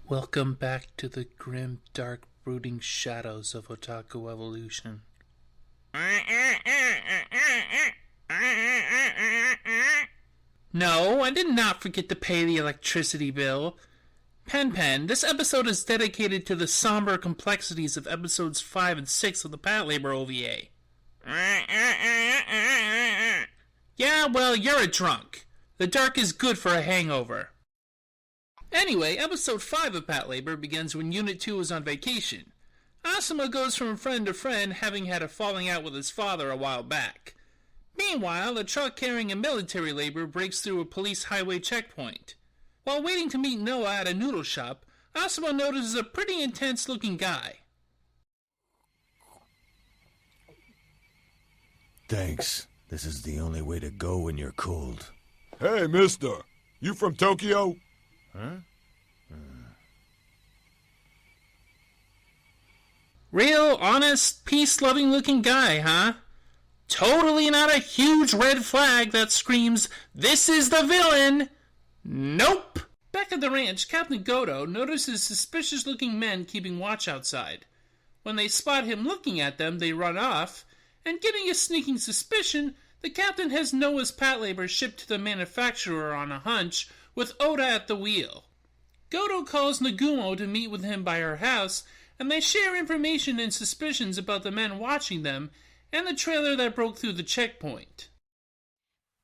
Welcome back to the grim, dark, brooding shadows of Otaku evolution. No, I did not forget to pay the electricity bill. Pen, this episode is dedicated to the somber complexities of episodes 5 and 6 of the Patlabor OVA. Yeah, well, you're a drunk. The dark is good for a hangover. Anyway, episode 5 of Patlabor begins when Unit 2 is on vacation. Asuma goes from friend to friend, having had a falling out with his father a while back. Meanwhile, a truck carrying a military labor breaks through a police highway checkpoint. While waiting to meet Noah at a noodle shop, Asuma notices a pretty intense-looking guy. Thanks. This is the only way to go when you're cold. Hey, mister. You from Tokyo? Huh? Real, honest, peace-loving looking guy, huh? Totally not a huge red flag that screams, "This is the villain!" Nope! Back at the ranch, Captain Goto notices suspicious-looking men keeping watch outside. When they spot him looking at them, they run off, and getting a sneaking suspicion, the captain has Noah's Patlabor shipped to the manufacturer on a hunch, with Oda at the wheel. Goto calls Nagumo to meet with him by her house, and they share information and suspicions about the men watching them and the trailer that broke through the checkpoint.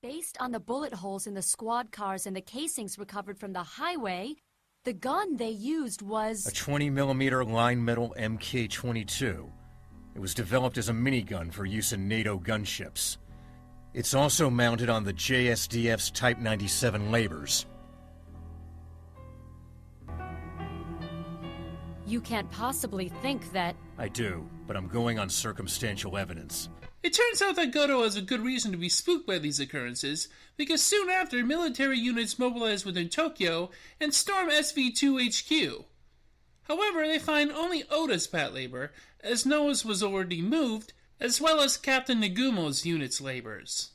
Based on the bullet holes in the squad cars and the casings recovered from the highway, the gun they used was a 20mm line metal MK-22. It was developed as a minigun for use in NATO gunships. It's also mounted on the JSDF's Type 97 labors. You can't possibly think that... I do, but I'm going on circumstantial evidence. It turns out that Goto has a good reason to be spooked by these occurrences, because soon after, military units mobilize within Tokyo and storm SV2 HQ. However, they find only Oda's Patlabor, as Noah's was already moved, as well as Captain Nagumo's unit's labors.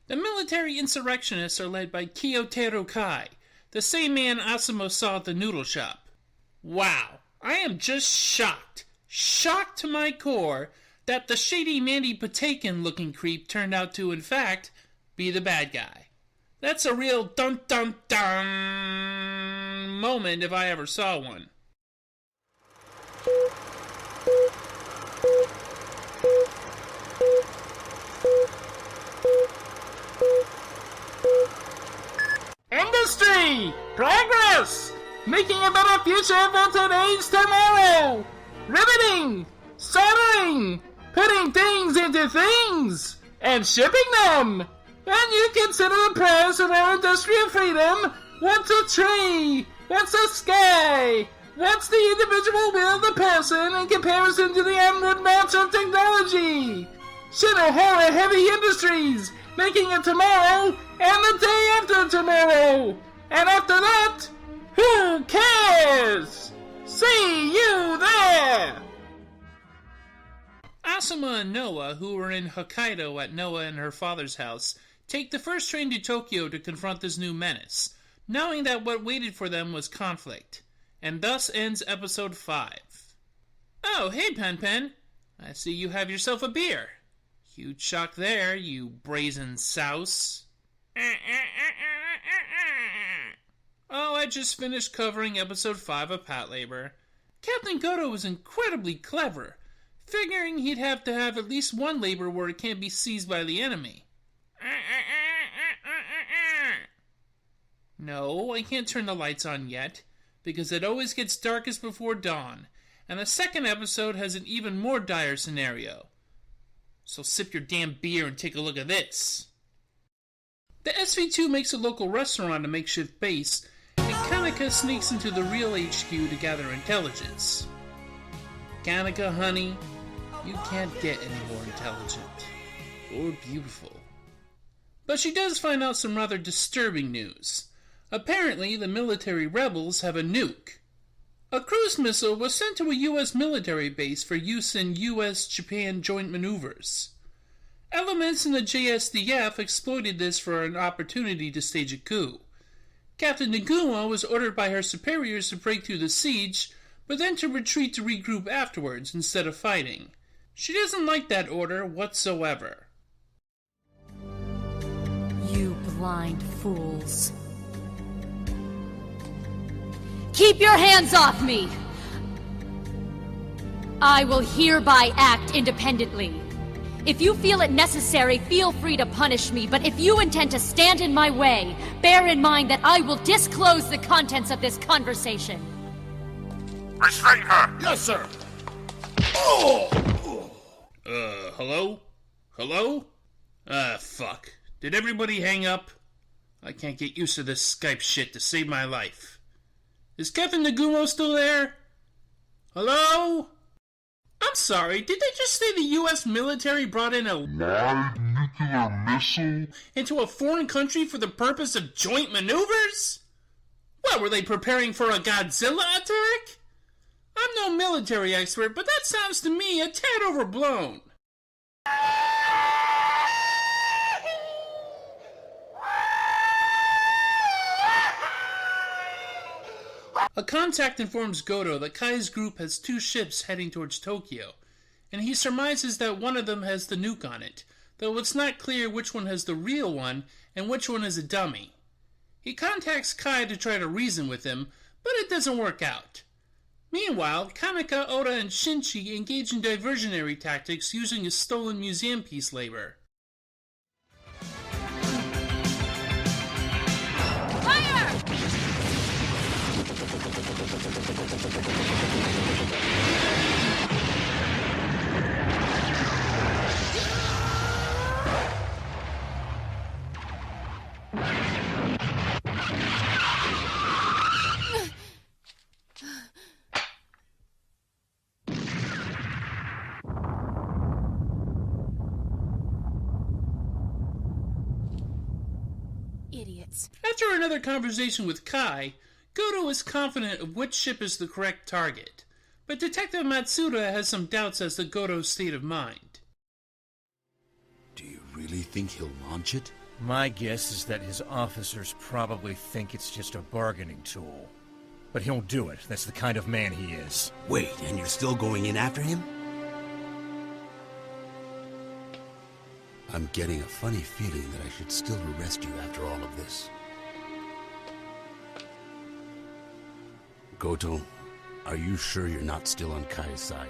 The military insurrectionists are led by Kyotero Kai, the same man Asuma saw at the noodle shop. Wow, I am just shocked to my core, that the shady Mandy Patinkin-looking creep turned out to, in fact, be the bad guy. That's a real dun-dun-dun moment if I ever saw one. Industry! Progress! Making a better future for today's tomorrow! Riveting! Soldering! Putting things into things! And shipping them! When you consider the price of our industrial freedom, what's a tree? What's a sky? What's the individual will of the person in comparison to the onward march of technology? Shinohara Heavy Industries, making it tomorrow and the day after tomorrow! And after that, who cares? See you there! Asuma and Noah, who were in Hokkaido at Noah and her father's house, take the first train to Tokyo to confront this new menace, knowing that what waited for them was conflict. And thus ends episode 5. Oh, hey Pen. I see you have yourself a beer. Huge shock there, you brazen souse. Oh, I just finished covering episode 5 of Patlabor. Captain Goto was incredibly clever, figuring he'd have to have at least one labor where it can't be seized by the enemy. No, I can't turn the lights on yet, because it always gets darkest before dawn, and the second episode has an even more dire scenario. So sip your damn beer and take a look at this. The SV2 makes a local restaurant a makeshift base, and Kaneka sneaks into the real HQ to gather intelligence. Kaneka, honey, you can't get any more intelligent. Or beautiful. But she does find out some rather disturbing news. Apparently, the military rebels have a nuke. A cruise missile was sent to a U.S. military base for use in U.S.-Japan joint maneuvers. Elements in the JSDF exploited this for an opportunity to stage a coup. Captain Nagumo was ordered by her superiors to break through the siege, but then to retreat to regroup afterwards instead of fighting. She doesn't like that order whatsoever. You blind fools. Keep your hands off me! I will hereby act independently. If you feel it necessary, feel free to punish me, but if you intend to stand in my way, bear in mind that I will disclose the contents of this conversation. Restrain her! Yes, sir! Hello? Hello? Fuck. Did everybody hang up? I can't get used to this Skype shit to save my life. Is Captain Nagumo still there? Hello? I'm sorry, did they just say the U.S. military brought in a live nuclear missile into a foreign country for the purpose of joint maneuvers? What, were they preparing for a Godzilla attack? I'm no military expert, but that sounds to me a tad overblown. A contact informs Goto that Kai's group has 2 ships heading towards Tokyo, and he surmises that one of them has the nuke on it, though it's not clear which one has the real one and which one is a dummy. He contacts Kai to try to reason with him, but it doesn't work out. Meanwhile, Kaneka, Oda, and Shinji engage in diversionary tactics using a stolen museum piece labor. Idiots. After another conversation with Kai, Goto is confident of which ship is the correct target, but Detective Matsuda has some doubts as to Goto's state of mind. Do you really think he'll launch it? My guess is that his officers probably think it's just a bargaining tool. But he'll do it. That's the kind of man he is. Wait, and you're still going in after him? I'm getting a funny feeling that I should still arrest you after all of this. Goto, are you sure you're not still on Kai's side?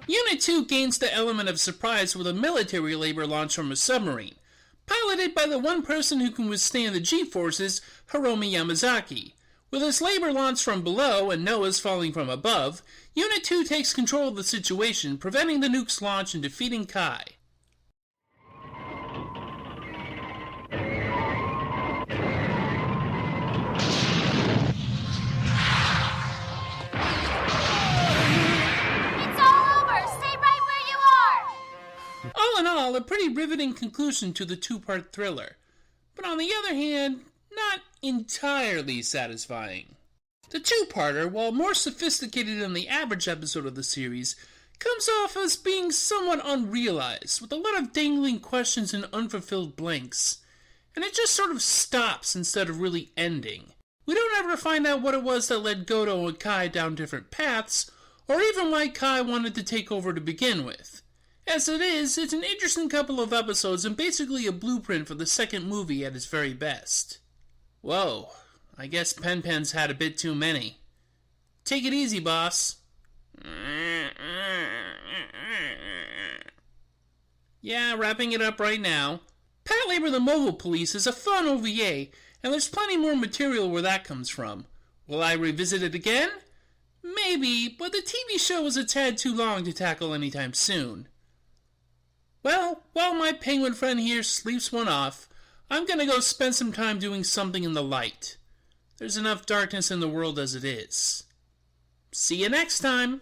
Unit 2 gains the element of surprise with a military labor launch from a submarine, piloted by the one person who can withstand the G-forces, Hiromi Yamazaki. With his labor launched from below and Noah's falling from above, Unit 2 takes control of the situation, preventing the nuke's launch and defeating Kai. All in all, a pretty riveting conclusion to the 2-part thriller, but on the other hand, not entirely satisfying. The 2-parter, while more sophisticated than the average episode of the series, comes off as being somewhat unrealized, with a lot of dangling questions and unfulfilled blanks, and it just sort of stops instead of really ending. We don't ever find out what it was that led Goto and Kai down different paths, or even why Kai wanted to take over to begin with. As it is, it's an interesting couple of episodes and basically a blueprint for the second movie at its very best. Whoa, I guess Pen Pen's had a bit too many. Take it easy, boss. Yeah, wrapping it up right now. Patlabor the Mobile Police is a fun OVA, and there's plenty more material where that comes from. Will I revisit it again? Maybe, but the TV show was a tad too long to tackle anytime soon. Well, while my penguin friend here sleeps one off, I'm gonna go spend some time doing something in the light. There's enough darkness in the world as it is. See you next time!